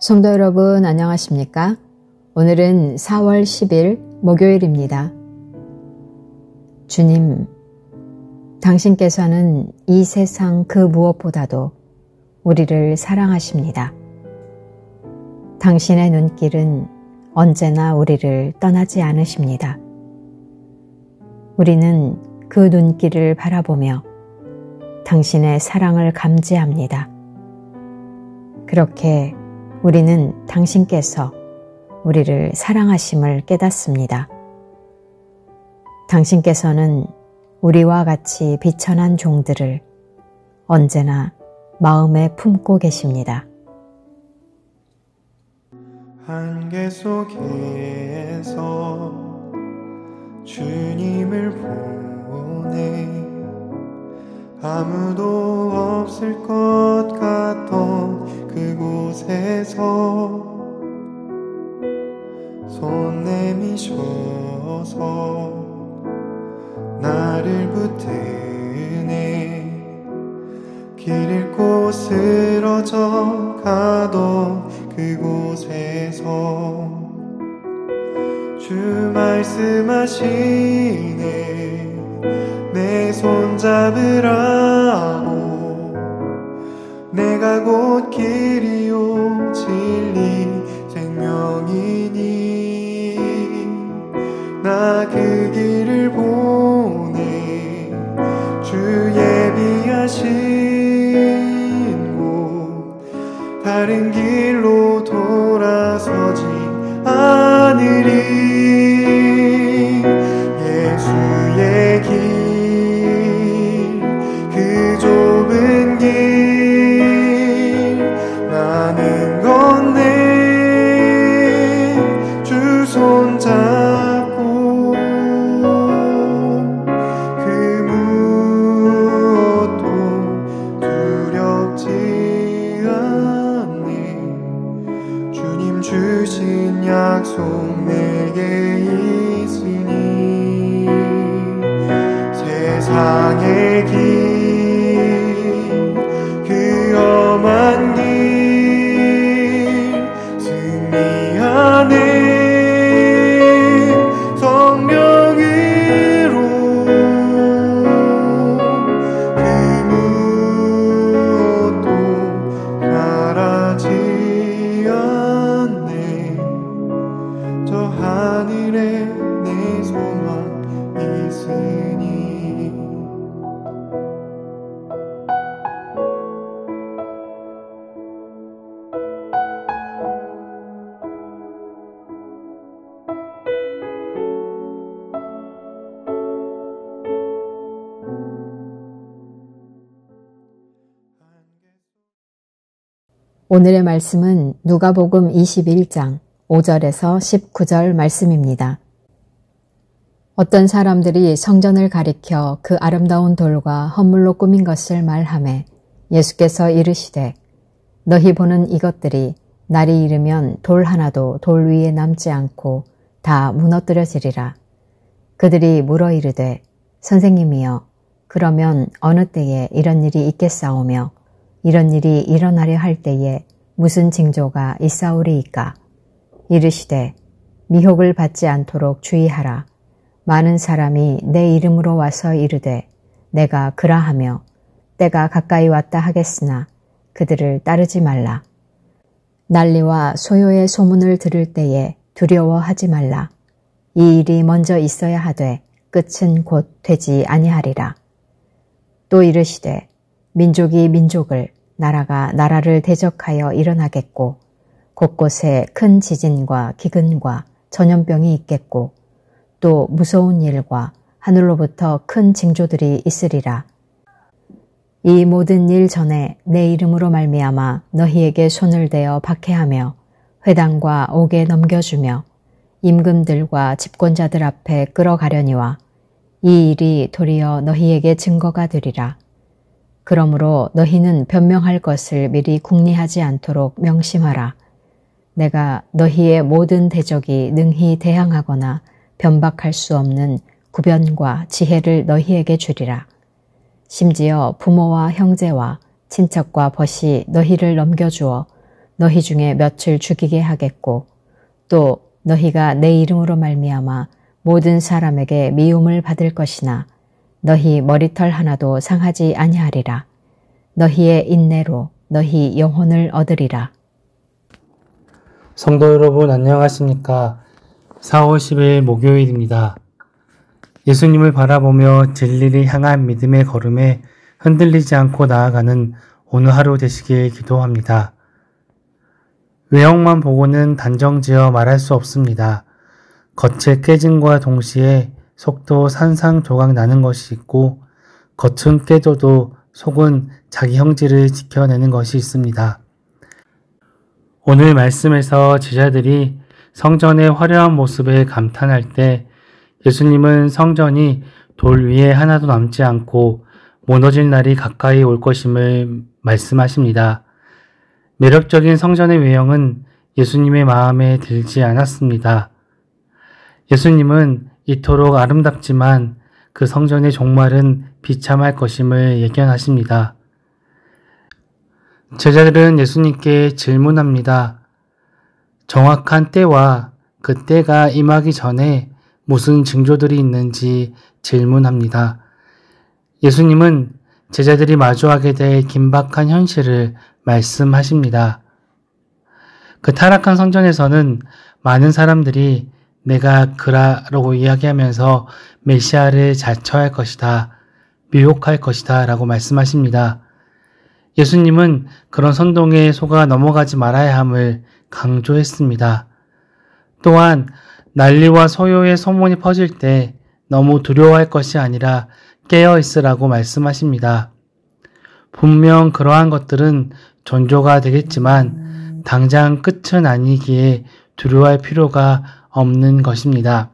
성도 여러분 안녕하십니까? 오늘은 4월 10일 목요일입니다. 주님, 당신께서는 이 세상 그 무엇보다도 우리를 사랑하십니다. 당신의 눈길은 언제나 우리를 떠나지 않으십니다. 우리는 그 눈길을 바라보며 당신의 사랑을 감지합니다. 그렇게 우리는 당신께서 우리를 사랑하심을 깨닫습니다. 당신께서는 우리와 같이 비천한 종들을 언제나 마음에 품고 계십니다. 안개 속에서 주님을 보내 아무도 없을 것 같던 그곳에서 손 내미셔서 나를 붙드네 길 잃고 쓰러져 가던 그곳에서 주 말씀하시네 내 손 잡으라고 내가 곧 길이요 진리 생명이니 나 그 길을 보내 주 예비하신 곳 다른 길로 돌아서지 않으리 예수의 길 그 좁은 길 나는 건네 주 손잡고 그 무엇도 두렵지 않네 주님 주신 약속 내게 있으니 세상의 길 그 험한 길 승리하네 성령으로 그 무엇도 바라지 않네 저 하늘에 내 소망 있으니 오늘의 말씀은 누가복음 21장 5절에서 19절 말씀입니다. 어떤 사람들이 성전을 가리켜 그 아름다운 돌과 헌물로 꾸민 것을 말하매 예수께서 이르시되 너희 보는 이것들이 날이 이르면 돌 하나도 돌 위에 남지 않고 다 무너뜨려지리라. 그들이 물어 이르되 선생님이여 그러면 어느 때에 이런 일이 있겠사오며 이런 일이 일어나려 할 때에 무슨 징조가 있사오리이까? 이르시되 미혹을 받지 않도록 주의하라. 많은 사람이 내 이름으로 와서 이르되 내가 그라하며 때가 가까이 왔다 하겠으나 그들을 따르지 말라. 난리와 소요의 소문을 들을 때에 두려워하지 말라. 이 일이 먼저 있어야 하되 끝은 곧 되지 아니하리라. 또 이르시되 민족이 민족을 나라가 나라를 대적하여 일어나겠고 곳곳에 큰 지진과 기근과 전염병이 있겠고 또 무서운 일과 하늘로부터 큰 징조들이 있으리라. 이 모든 일 전에 내 이름으로 말미암아 너희에게 손을 대어 박해하며 회당과 옥에 넘겨주며 임금들과 집권자들 앞에 끌어가려니와 이 일이 도리어 너희에게 증거가 되리라. 그러므로 너희는 변명할 것을 미리 궁리하지 않도록 명심하라. 내가 너희의 모든 대적이 능히 대항하거나 변박할 수 없는 구변과 지혜를 너희에게 주리라. 심지어 부모와 형제와 친척과 벗이 너희를 넘겨주어 너희 중에 몇을 죽이게 하겠고 또 너희가 내 이름으로 말미암아 모든 사람에게 미움을 받을 것이나 너희 머리털 하나도 상하지 아니하리라. 너희의 인내로 너희 영혼을 얻으리라. 성도 여러분 안녕하십니까? 4월 10일 목요일입니다. 예수님을 바라보며 진리를 향한 믿음의 걸음에 흔들리지 않고 나아가는 오늘 하루 되시길 기도합니다. 외형만 보고는 단정지어 말할 수 없습니다. 겉의 깨짐과 동시에 속도 산산조각 나는 것이 있고 겉은 깨져도 속은 자기 형질을 지켜내는 것이 있습니다. 오늘 말씀에서 제자들이 성전의 화려한 모습에 감탄할 때 예수님은 성전이 돌 위에 하나도 남지 않고 무너질 날이 가까이 올 것임을 말씀하십니다. 매력적인 성전의 외형은 예수님의 마음에 들지 않았습니다. 예수님은 이토록 아름답지만 그 성전의 종말은 비참할 것임을 예견하십니다. 제자들은 예수님께 질문합니다. 정확한 때와 그 때가 임하기 전에 무슨 징조들이 있는지 질문합니다. 예수님은 제자들이 마주하게 될 긴박한 현실을 말씀하십니다. 그 타락한 성전에서는 많은 사람들이 내가 그라라고 이야기하면서 메시아를 자처할 것이다, 미혹할 것이다 라고 말씀하십니다. 예수님은 그런 선동에 속아 넘어가지 말아야 함을 강조했습니다. 또한 난리와 소요의 소문이 퍼질 때 너무 두려워할 것이 아니라 깨어 있으라고 말씀하십니다. 분명 그러한 것들은 전조가 되겠지만 당장 끝은 아니기에 두려워할 필요가 없는 것입니다.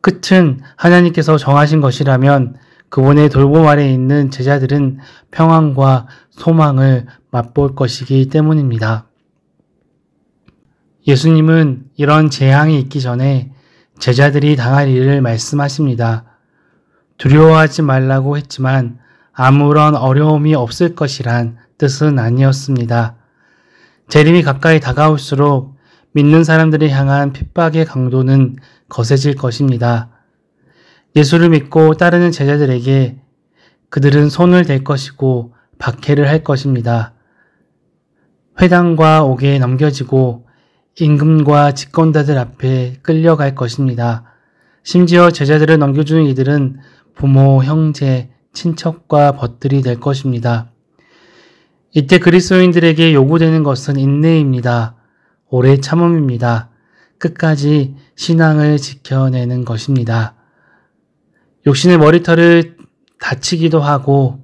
끝은 하나님께서 정하신 것이라면 그분의 돌봄 아래 있는 제자들은 평안과 소망을 맛볼 것이기 때문입니다. 예수님은 이런 재앙이 있기 전에 제자들이 당할 일을 말씀하십니다. 두려워하지 말라고 했지만 아무런 어려움이 없을 것이란 뜻은 아니었습니다. 재림이 가까이 다가올수록 믿는 사람들을 향한 핍박의 강도는 거세질 것입니다. 예수를 믿고 따르는 제자들에게 그들은 손을 댈 것이고 박해를 할 것입니다. 회당과 옥에 넘겨지고 임금과 집권자들 앞에 끌려갈 것입니다. 심지어 제자들을 넘겨주는 이들은 부모, 형제, 친척과 벗들이 될 것입니다. 이때 그리스도인들에게 요구되는 것은 인내입니다. 오래 참음입니다. 끝까지 신앙을 지켜내는 것입니다. 육신의 머리털을 다치기도 하고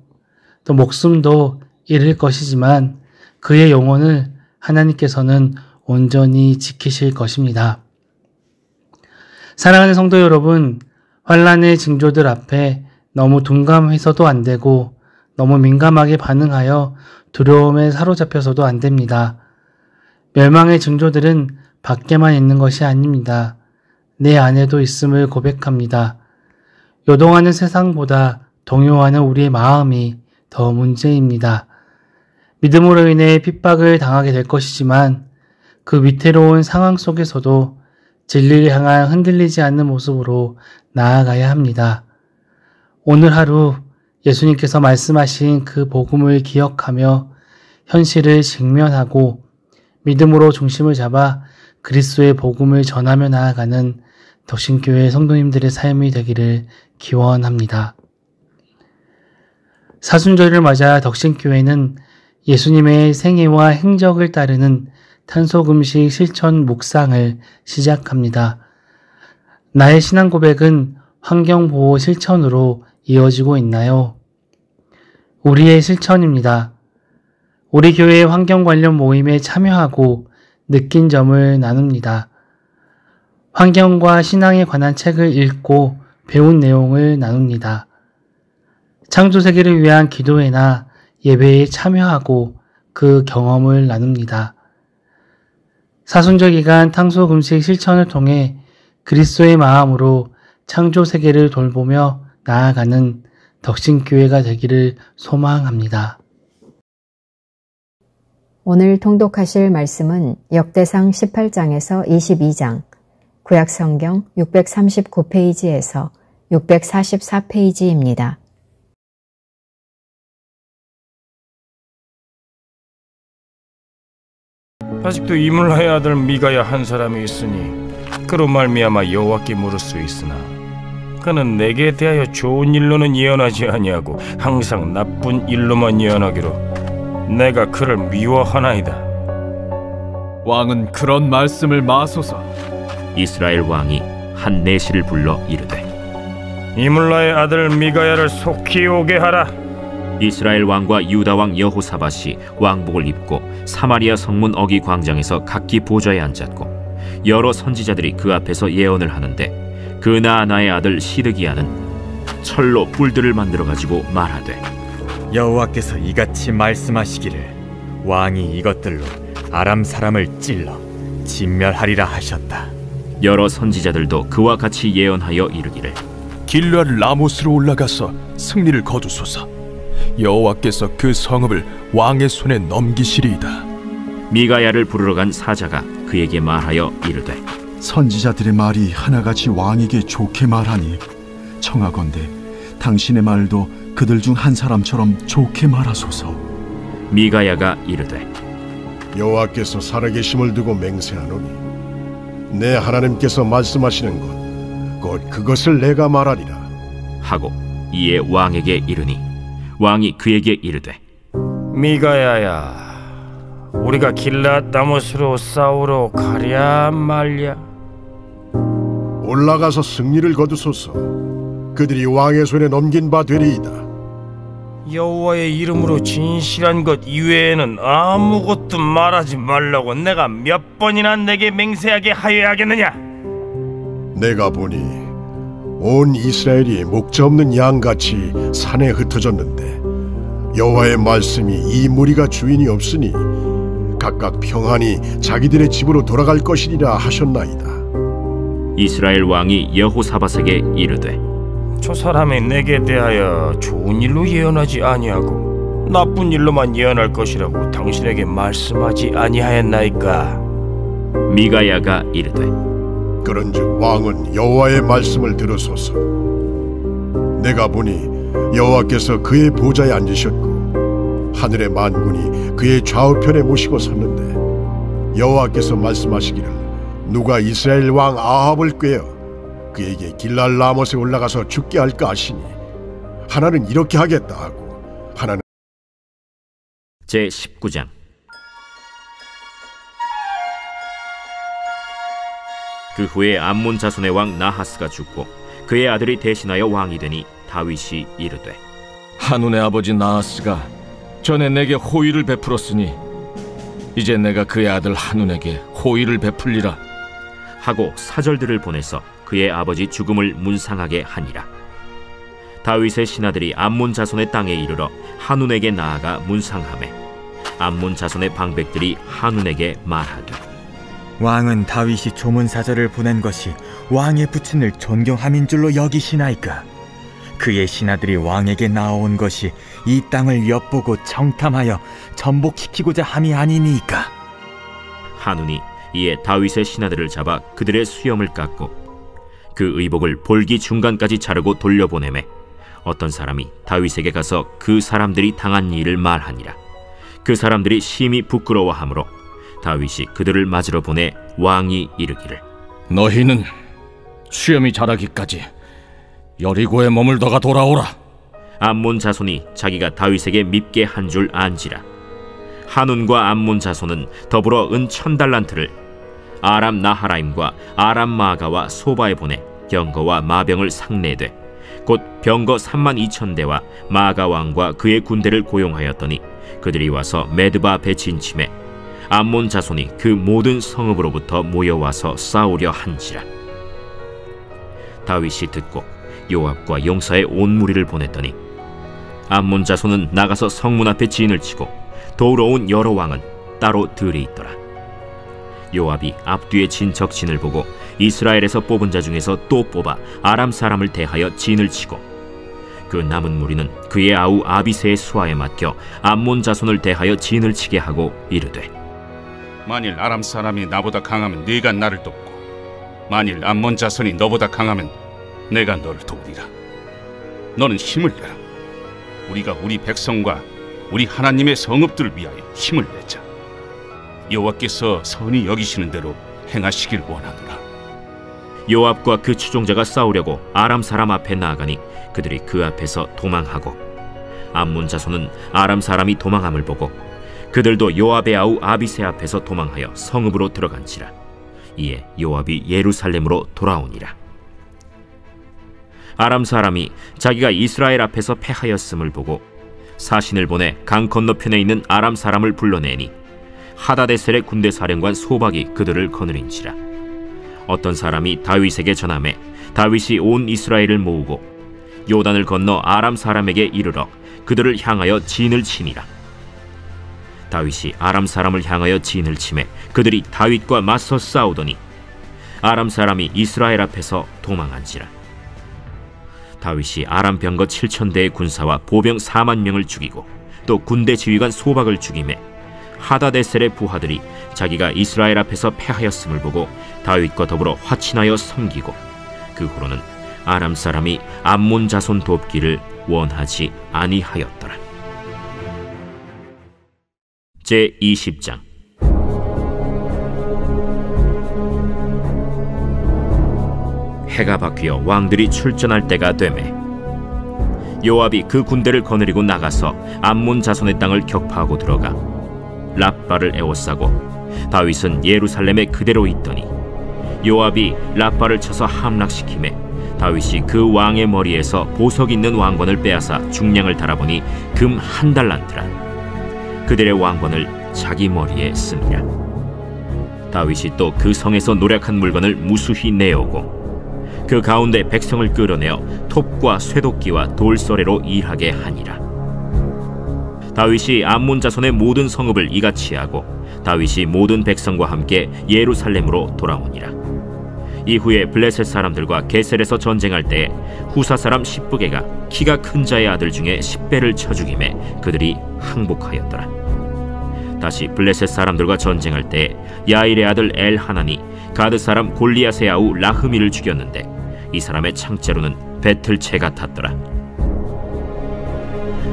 또 목숨도 잃을 것이지만 그의 영혼을 하나님께서는 온전히 지키실 것입니다. 사랑하는 성도 여러분, 환난의 징조들 앞에 너무 둔감해서도 안 되고 너무 민감하게 반응하여 두려움에 사로잡혀서도 안 됩니다. 멸망의 징조들은 밖에만 있는 것이 아닙니다. 내 안에도 있음을 고백합니다. 요동하는 세상보다 동요하는 우리의 마음이 더 문제입니다. 믿음으로 인해 핍박을 당하게 될 것이지만 그 위태로운 상황 속에서도 진리를 향한 흔들리지 않는 모습으로 나아가야 합니다. 오늘 하루 예수님께서 말씀하신 그 복음을 기억하며 현실을 직면하고 믿음으로 중심을 잡아 그리스도의 복음을 전하며 나아가는 덕신교회 성도님들의 삶이 되기를 기원합니다. 사순절을 맞아 덕신교회는 예수님의 생애와 행적을 따르는 탄소금식 실천 묵상을 시작합니다. 나의 신앙 고백은 환경보호 실천으로 이어지고 있나요? 우리의 실천입니다. 우리 교회의 환경 관련 모임에 참여하고 느낀 점을 나눕니다. 환경과 신앙에 관한 책을 읽고 배운 내용을 나눕니다. 창조세계를 위한 기도회나 예배에 참여하고 그 경험을 나눕니다. 사순절 기간 탄소금식 실천을 통해 그리스도의 마음으로 창조세계를 돌보며 나아가는 덕신교회가 되기를 소망합니다. 오늘 통독하실 말씀은 역대상 18장에서 22장, 구약성경 639페이지에서 644페이지입니다. 아직도 이물라의 아들 미가야 한 사람이 있으니 그로 말미암아 여호와께 물을 수 있으나 그는 내게 대하여 좋은 일로는 예언하지 아니하고 항상 나쁜 일로만 예언하기로 내가 그를 미워하나이다. 왕은 그런 말씀을 마소서. 이스라엘 왕이 한 내시를 불러 이르되 이물라의 아들 미가야를 속히 오게 하라. 이스라엘 왕과 유다 왕 여호사밧이 왕복을 입고 사마리아 성문 어기 광장에서 각기 보좌에 앉았고 여러 선지자들이 그 앞에서 예언을 하는데 그나아나의 아들 시드기야는 철로 뿔들을 만들어 가지고 말하되 여호와께서 이같이 말씀하시기를 왕이 이것들로 아람 사람을 찔러 진멸하리라 하셨다. 여러 선지자들도 그와 같이 예언하여 이르기를 길르앗 라모스로 올라가서 승리를 거두소서. 여호와께서 그 성읍을 왕의 손에 넘기시리이다. 미가야를 부르러 간 사자가 그에게 말하여 이르되 선지자들의 말이 하나같이 왕에게 좋게 말하니 청하건대 당신의 말도 그들 중 한 사람처럼 좋게 말하소서. 미가야가 이르되 여호와께서 살아계심을 두고 맹세하노니 내 하나님께서 말씀하시는 것 곧 그것을 내가 말하리라 하고 이에 왕에게 이르니 왕이 그에게 이르되 미가야야, 우리가 길앗 라모스로 싸우러 가랴 말랴? 올라가서 승리를 거두소서. 그들이 왕의 손에 넘긴 바 되리이다. 여호와의 이름으로 진실한 것 이외에는 아무것도 말하지 말라고 내가 몇 번이나 내게 맹세하게 하여야 하겠느냐? 내가 보니 온 이스라엘이 목자 없는 양같이 산에 흩어졌는데 여호와의 말씀이 이 무리가 주인이 없으니 각각 평안히 자기들의 집으로 돌아갈 것이리라 하셨나이다. 이스라엘 왕이 여호사밧에게 이르되 저 사람이 내게 대하여 좋은 일로 예언하지 아니하고 나쁜 일로만 예언할 것이라고 당신에게 말씀하지 아니하였나이까? 미가야가 이르되 그런즉 왕은 여호와의 말씀을 들으소서. 내가 보니 여호와께서 그의 보좌에 앉으셨고 하늘의 만군이 그의 좌우편에 모시고 섰는데 여호와께서 말씀하시기를 누가 이스라엘 왕 아합을 꾀어 그에게 길랄 라못에 올라가서 죽게 할까 하시니 하나는 이렇게 하겠다 하고 하나는 제19장. 그 후에 암몬 자손의 왕 나하스가 죽고 그의 아들이 대신하여 왕이 되니 다윗이 이르되 한운의 아버지 나하스가 전에 내게 호의를 베풀었으니 이제 내가 그의 아들 한운에게 호의를 베풀리라 하고 사절들을 보내서 그의 아버지 죽음을 문상하게 하니라. 다윗의 신하들이 암몬 자손의 땅에 이르러 한운에게 나아가 문상하매 암몬 자손의 방백들이 한운에게 말하되 왕은 다윗이 조문사절을 보낸 것이 왕의 부친을 존경함인 줄로 여기시나이까? 그의 신하들이 왕에게 나아온 것이 이 땅을 엿보고 청탐하여 전복시키고자 함이 아니니까. 한운이 이에 다윗의 신하들을 잡아 그들의 수염을 깎고 그 의복을 볼기 중간까지 자르고 돌려보내매 어떤 사람이 다윗에게 가서 그 사람들이 당한 일을 말하니라. 그 사람들이 심히 부끄러워하므로 다윗이 그들을 맞으러 보내 왕이 이르기를 너희는 수염이 자라기까지 여리고에 머물다가 돌아오라. 암몬 자손이 자기가 다윗에게 밉게 한 줄 안지라. 한운과 암몬 자손은 더불어 은 1000달란트를 아람 나하라임과 아람 마가와 소바에 보내 병거와 마병을 상내되 곧 병거 32,000대와 마가 왕과 그의 군대를 고용하였더니 그들이 와서 메드바 벳인 침에 암몬 자손이 그 모든 성읍으로부터 모여와서 싸우려 한지라. 다윗이 듣고 요압과 용사의 온 무리를 보냈더니 암몬 자손은 나가서 성문 앞에 진을 치고 도우러 온 여러 왕은 따로 들에 있더라. 요압이 앞뒤에 진척진을 보고 이스라엘에서 뽑은 자 중에서 또 뽑아 아람 사람을 대하여 진을 치고 그 남은 무리는 그의 아우 아비새의 수하에 맡겨 암몬 자손을 대하여 진을 치게 하고 이르되, 만일 아람 사람이 나보다 강하면 네가 나를 돕고, 만일 암몬 자손이 너보다 강하면 내가 너를 돕으리라. 너는 힘을 내라. 우리가 우리 백성과 우리 하나님의 성읍들을 위하여 힘을 내자. 여호와께서 선히 여기시는 대로 행하시길 원하노라. 요압과 그 추종자가 싸우려고 아람 사람 앞에 나아가니 그들이 그 앞에서 도망하고, 암몬 자손은 아람 사람이 도망함을 보고 그들도 요압의 아우 아비새 앞에서 도망하여 성읍으로 들어간지라. 이에 요압이 예루살렘으로 돌아오니라. 아람 사람이 자기가 이스라엘 앞에서 패하였음을 보고 사신을 보내 강 건너편에 있는 아람 사람을 불러내니 하다데셀의 군대 사령관 소박이 그들을 거느린지라. 어떤 사람이 다윗에게 전하매 다윗이 온 이스라엘을 모으고 요단을 건너 아람 사람에게 이르러 그들을 향하여 진을 치니라. 다윗이 아람 사람을 향하여 진을 치매 그들이 다윗과 맞서 싸우더니 아람 사람이 이스라엘 앞에서 도망한지라. 다윗이 아람 병거 7,000대의 군사와 보병 4만 명을 죽이고 또 군대 지휘관 소박을 죽이매 하다데셀의 부하들이 자기가 이스라엘 앞에서 패하였음을 보고 다윗과 더불어 화친하여 섬기고 그 후로는 아람 사람이 암몬 자손 돕기를 원하지 아니하였더라. 제20장. 해가 바뀌어 왕들이 출전할 때가 되매 요압이 그 군대를 거느리고 나가서 암몬 자손의 땅을 격파하고 들어가 랍바를 에워싸고 다윗은 예루살렘에 그대로 있더니 요압이 랍바를 쳐서 함락시키매 다윗이 그 왕의 머리에서 보석 있는 왕관을 빼앗아 중량을 달아보니 금 1달란트라. 그들의 왕관을 자기 머리에 씁니다. 다윗이 또 그 성에서 노략한 물건을 무수히 내오고 그 가운데 백성을 끌어내어 톱과 쇠도끼와 돌서래로 일하게 하니라. 다윗이 암몬 자손의 모든 성읍을 이같이 하고 다윗이 모든 백성과 함께 예루살렘으로 돌아오니라. 이후에 블레셋 사람들과 게셀에서 전쟁할 때에 후사 사람 십부게가 키가 큰 자의 아들 중에 10배를 쳐 죽이매 그들이 항복하였더라. 다시 블레셋 사람들과 전쟁할 때에 야일의 아들 엘하나니 가드 사람 골리앗의 아우 라흐미를 죽였는데 이 사람의 창자루는 배틀채 같았더라.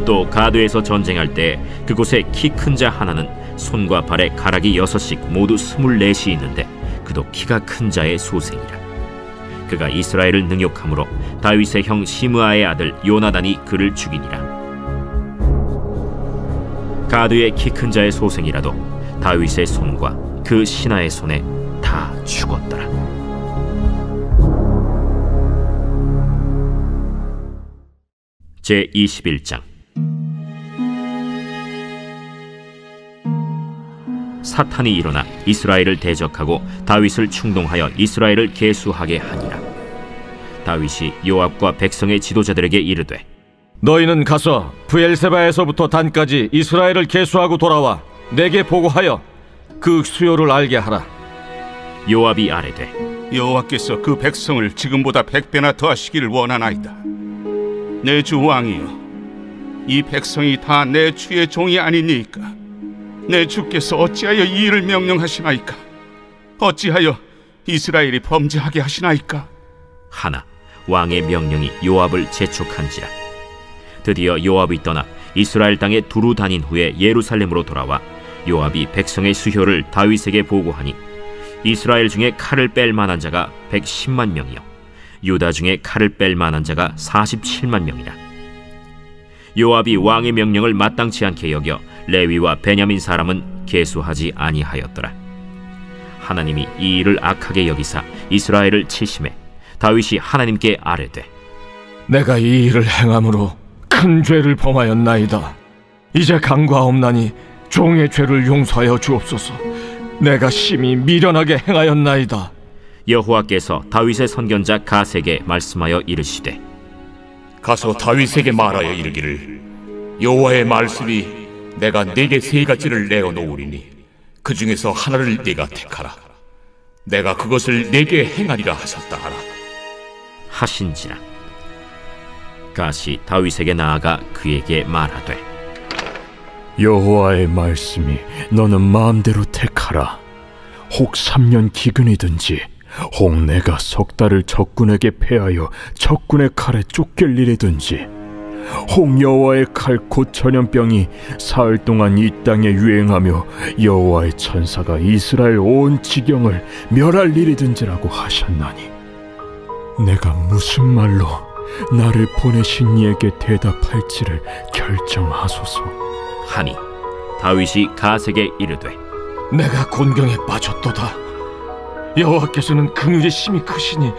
또 가드에서 전쟁할 때 그곳에 키 큰 자 하나는 손과 발에 가락이 6씩 모두 24이 있는데 그도 키가 큰 자의 소생이라. 그가 이스라엘을 능욕함으로 다윗의 형 시므아의 아들 요나단이 그를 죽이니라. 가드의 키 큰 자의 소생이라도 다윗의 손과 그 신하의 손에 다 죽었더라. 제21장. 사탄이 일어나 이스라엘을 대적하고 다윗을 충동하여 이스라엘을 계수하게 하니라. 다윗이 요압과 백성의 지도자들에게 이르되 너희는 가서 브엘세바에서부터 단까지 이스라엘을 계수하고 돌아와 내게 보고하여 그 수요를 알게 하라. 요압이 아뢰되 여호와께서 그 백성을 지금보다 100배나 더하시기를 원하나이다. 내 주 왕이여, 이 백성이 다 내 주의 종이 아니니까 내 주께서 어찌하여 이 일을 명령하시나이까? 어찌하여 이스라엘이 범죄하게 하시나이까? 하나 왕의 명령이 요압을 재촉한지라. 드디어 요압이 떠나 이스라엘 땅에 두루 다닌 후에 예루살렘으로 돌아와 요압이 백성의 수효를 다윗에게 보고하니 이스라엘 중에 칼을 뺄 만한 자가 110만 명이요 유다 중에 칼을 뺄 만한 자가 47만 명이라. 요압이 왕의 명령을 마땅치 않게 여겨 레위와 베냐민 사람은 계수하지 아니하였더라. 하나님이 이 일을 악하게 여기사 이스라엘을 치심해 다윗이 하나님께 아뢰되 내가 이 일을 행함으로 큰 죄를 범하였나이다. 이제 강과없나니 종의 죄를 용서하여 주옵소서. 내가 심히 미련하게 행하였나이다. 여호와께서 다윗의 선견자 갓에게 말씀하여 이르시되 가서 다윗에게 말하여 이르기를 여호와의 말씀이 내가 네게 세 가지를 내어 놓으리니 그 중에서 하나를 네가 택하라. 내가 그것을 네게 행하리라 하셨다 하라. 하신지라. 갓이 다윗에게 나아가 그에게 말하되 여호와의 말씀이 너는 마음대로 택하라. 혹 3년 기근이든지 혹 내가 석 달을 적군에게 패하여 적군의 칼에 쫓길 일이든지 혹 여호와의 칼 곧 전염병이 사흘 동안 이 땅에 유행하며 여호와의 천사가 이스라엘 온 지경을 멸할 일이든지라고 하셨나니 내가 무슨 말로 나를 보내신 이에게 대답할지를 결정하소서 하니 다윗이 갓에게 이르되 내가 곤경에 빠졌도다. 여호와께서는 긍휼이 심히 크시니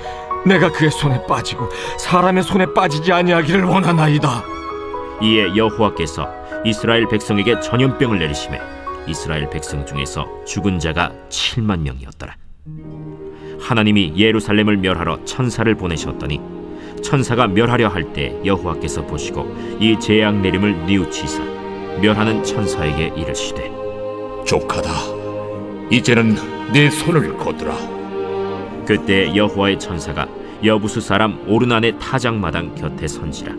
내가 그의 손에 빠지고 사람의 손에 빠지지 아니하기를 원하나이다. 이에 여호와께서 이스라엘 백성에게 전염병을 내리시매 이스라엘 백성 중에서 죽은 자가 7만 명이었더라. 하나님이 예루살렘을 멸하러 천사를 보내셨더니 천사가 멸하려 할 때 여호와께서 보시고 이 재앙 내림을 뉘우치사 멸하는 천사에게 이르시되 족하다. 이제는 내 손을 거두라. 그때 여호와의 천사가 여부수 사람 오르난의 타작마당 곁에 선지라.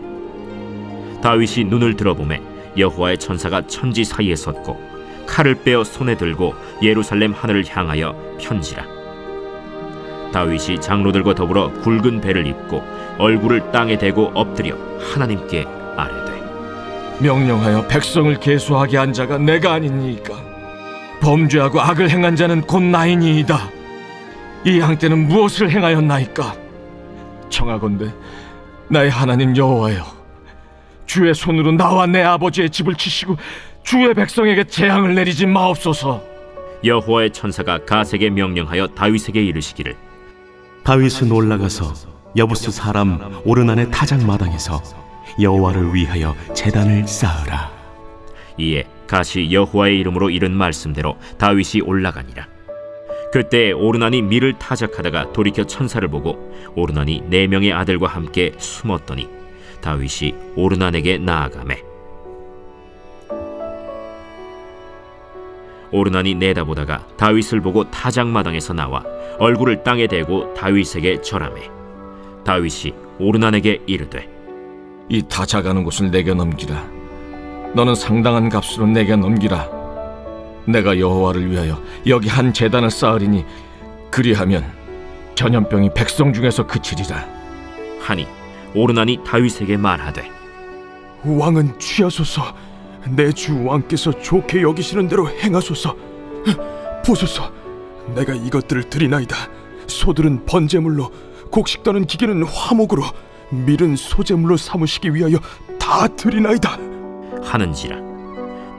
다윗이 눈을 들어보매 여호와의 천사가 천지 사이에 섰고 칼을 빼어 손에 들고 예루살렘 하늘을 향하여 편지라. 다윗이 장로들과 더불어 굵은 배를 입고 얼굴을 땅에 대고 엎드려 하나님께 아뢰되 명령하여 백성을 계수하게 한 자가 내가 아니니까 범죄하고 악을 행한 자는 곧 나이니이다. 이 양떼는 무엇을 행하였나이까? 청하건대 나의 하나님 여호와여, 주의 손으로 나와 내 아버지의 집을 치시고 주의 백성에게 재앙을 내리지 마옵소서. 여호와의 천사가 갓에게 명령하여 다윗에게 이르시기를 다윗은 올라가서 여부수 사람 오르난의 타작마당에서 여호와를 위하여 제단을 쌓으라. 이에 갓이 여호와의 이름으로 이른 말씀대로 다윗이 올라가니라. 그때 오르난이 밀을 타작하다가 돌이켜 천사를 보고 오르난이 4명의 아들과 함께 숨었더니 다윗이 오르난에게 나아가매 오르난이 내다보다가 다윗을 보고 타작마당에서 나와 얼굴을 땅에 대고 다윗에게 절하매 다윗이 오르난에게 이르되 이 타작하는 곳을 내게 넘기라. 너는 상당한 값으로 내게 넘기라. 내가 여호와를 위하여 여기 한 제단을 쌓으리니 그리하면 전염병이 백성 중에서 그치리라. 하니 오르난이 다윗에게 말하되 왕은 취하소서. 내 주 왕께서 좋게 여기시는 대로 행하소서. 보소서, 내가 이것들을 드리나이다. 소들은 번제물로, 곡식 떠는 기계는 화목으로, 밀은 소제물로 삼으시기 위하여 다 드리나이다 하는지라.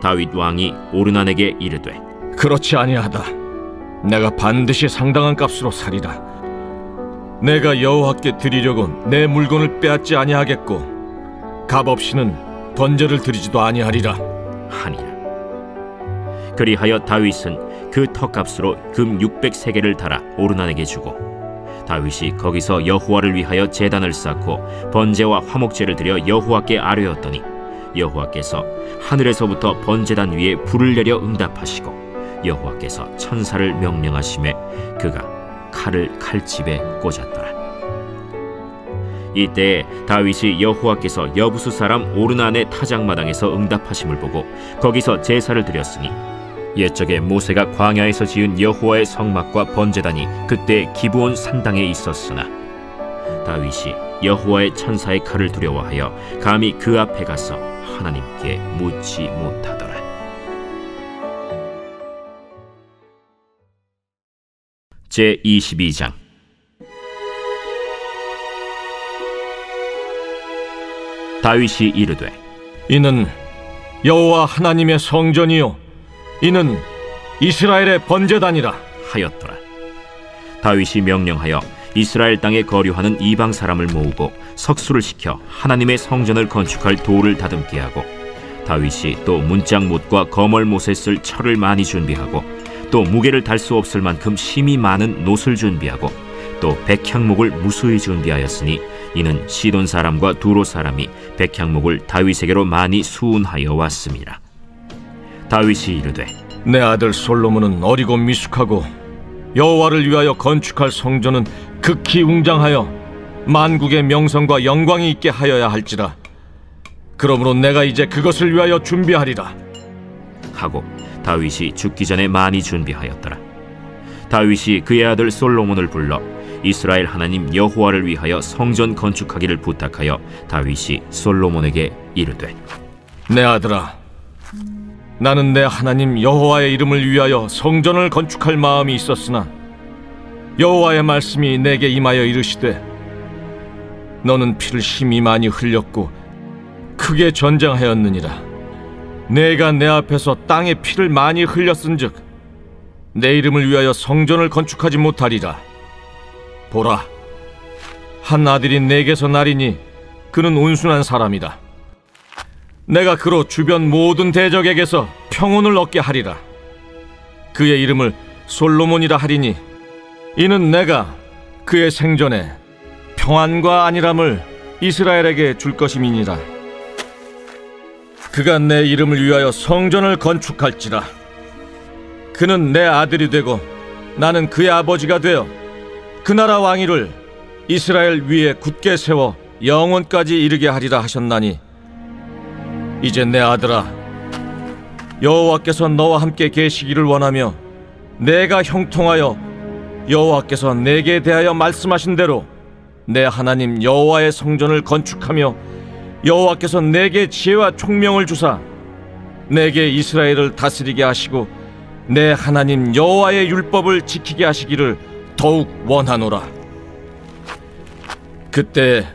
다윗 왕이 오르난에게 이르되 그렇지 아니하다. 내가 반드시 상당한 값으로 사리라. 내가 여호와께 드리려고 내 물건을 빼앗지 아니하겠고 값 없이는 번제를 드리지도 아니하리라 하니라. 그리하여 다윗은 그 턱값으로 금 600세겔을 달아 오르난에게 주고 다윗이 거기서 여호와를 위하여 제단을 쌓고 번제와 화목제를 드려 여호와께 아뢰었더니 여호와께서 하늘에서부터 번제단 위에 불을 내려 응답하시고 여호와께서 천사를 명령하시매 그가 칼을 칼집에 꽂았더라. 이때 다윗이 여호와께서 여부수 사람 오르난의 타작마당에서 응답하심을 보고 거기서 제사를 드렸으니 옛적에 모세가 광야에서 지은 여호와의 성막과 번제단이 그때 기브온 산당에 있었으나 다윗이 여호와의 천사의 칼을 두려워하여 감히 그 앞에 가서 하나님께 묻지 못하더라. 제22장. 다윗이 이르되 이는 여호와 하나님의 성전이요 이는 이스라엘의 번제단이라 하였더라. 다윗이 명령하여 이스라엘 땅에 거류하는 이방 사람을 모으고 석수를 시켜 하나님의 성전을 건축할 돌을 다듬게 하고 다윗이 또 문짝못과 거멀못에 쓸 철을 많이 준비하고 또 무게를 달 수 없을 만큼 심이 많은 놋을 준비하고 또 백향목을 무수히 준비하였으니 이는 시돈 사람과 두로 사람이 백향목을 다윗에게로 많이 수운하여 왔습니다. 다윗이 이르되 내 아들 솔로몬은 어리고 미숙하고 여호와를 위하여 건축할 성전은 극히 웅장하여 만국의 명성과 영광이 있게 하여야 할지라. 그러므로 내가 이제 그것을 위하여 준비하리라 하고 다윗이 죽기 전에 많이 준비하였더라. 다윗이 그의 아들 솔로몬을 불러 이스라엘 하나님 여호와를 위하여 성전 건축하기를 부탁하여 다윗이 솔로몬에게 이르되, 내 아들아, 나는 내 하나님 여호와의 이름을 위하여 성전을 건축할 마음이 있었으나 여호와의 말씀이 내게 임하여 이르시되, 너는 피를 심히 많이 흘렸고 크게 전쟁하였느니라. 내가 내 앞에서 땅에 피를 많이 흘렸은즉 내 이름을 위하여 성전을 건축하지 못하리라. 보라, 한 아들이 내게서 나리니 그는 온순한 사람이다. 내가 그로 주변 모든 대적에게서 평온을 얻게 하리라. 그의 이름을 솔로몬이라 하리니 이는 내가 그의 생전에 평안과 안일함을 이스라엘에게 줄 것임이니라. 그가 내 이름을 위하여 성전을 건축할지라. 그는 내 아들이 되고 나는 그의 아버지가 되어 그 나라 왕위를 이스라엘 위에 굳게 세워 영원까지 이르게 하리라 하셨나니, 이제 내 아들아, 여호와께서 너와 함께 계시기를 원하며 내가 형통하여 여호와께서 내게 대하여 말씀하신 대로 내 하나님 여호와의 성전을 건축하며 여호와께서 내게 지혜와 총명을 주사 내게 이스라엘을 다스리게 하시고 내 하나님 여호와의 율법을 지키게 하시기를 더욱 원하노라. 그때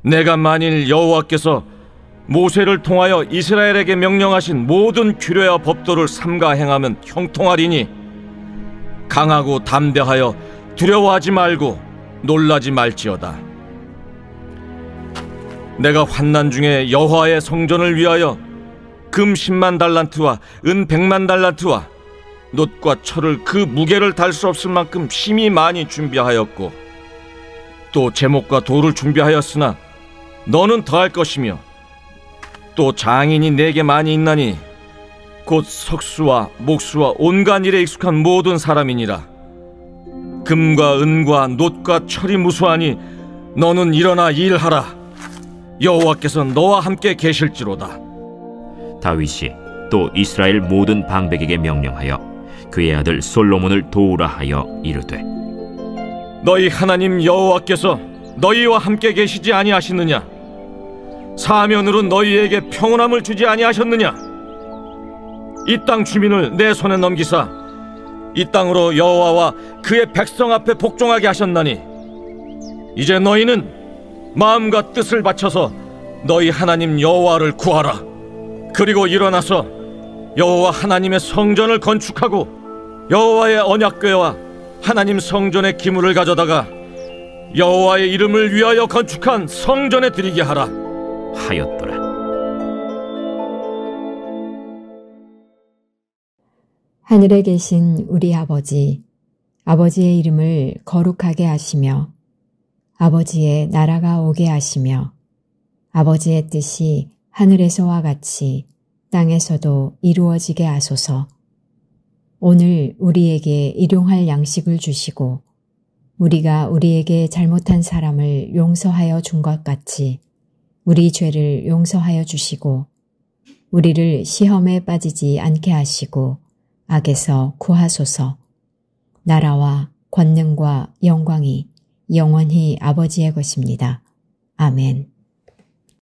내가 만일 여호와께서 모세를 통하여 이스라엘에게 명령하신 모든 규례와 법도를 삼가 행하면 형통하리니, 강하고 담대하여 두려워하지 말고 놀라지 말지어다. 내가 환난 중에 여호와의 성전을 위하여 금 10만 달란트와 은 100만 달란트와 놋과 철을 그 무게를 달 수 없을 만큼 심히 많이 준비하였고, 또 제목과 돌을 준비하였으나 너는 더할 것이며, 또 장인이 내게 많이 있나니 곧 석수와 목수와 온갖 일에 익숙한 모든 사람이니라. 금과 은과 놋과 철이 무수하니 너는 일어나 일하라. 여호와께서 너와 함께 계실지로다. 다윗이 또 이스라엘 모든 방백에게 명령하여 그의 아들 솔로몬을 도우라 하여 이르되, 너희 하나님 여호와께서 너희와 함께 계시지 아니하시느냐? 사면으로 너희에게 평온함을 주지 아니하셨느냐? 이 땅 주민을 내 손에 넘기사 이 땅으로 여호와와 그의 백성 앞에 복종하게 하셨나니, 이제 너희는 마음과 뜻을 바쳐서 너희 하나님 여호와를 구하라. 그리고 일어나서 여호와 하나님의 성전을 건축하고 여호와의 언약궤와 하나님 성전의 기물을 가져다가 여호와의 이름을 위하여 건축한 성전에 드리게 하라 하였더라. 하늘에 계신 우리 아버지, 아버지의 이름을 거룩하게 하시며 아버지의 나라가 오게 하시며 아버지의 뜻이 하늘에서와 같이 땅에서도 이루어지게 하소서. 오늘 우리에게 일용할 양식을 주시고 우리가 우리에게 잘못한 사람을 용서하여 준 것 같이 우리 죄를 용서하여 주시고 우리를 시험에 빠지지 않게 하시고 악에서 구하소서. 나라와 권능과 영광이 영원히 아버지의 것입니다. 아멘.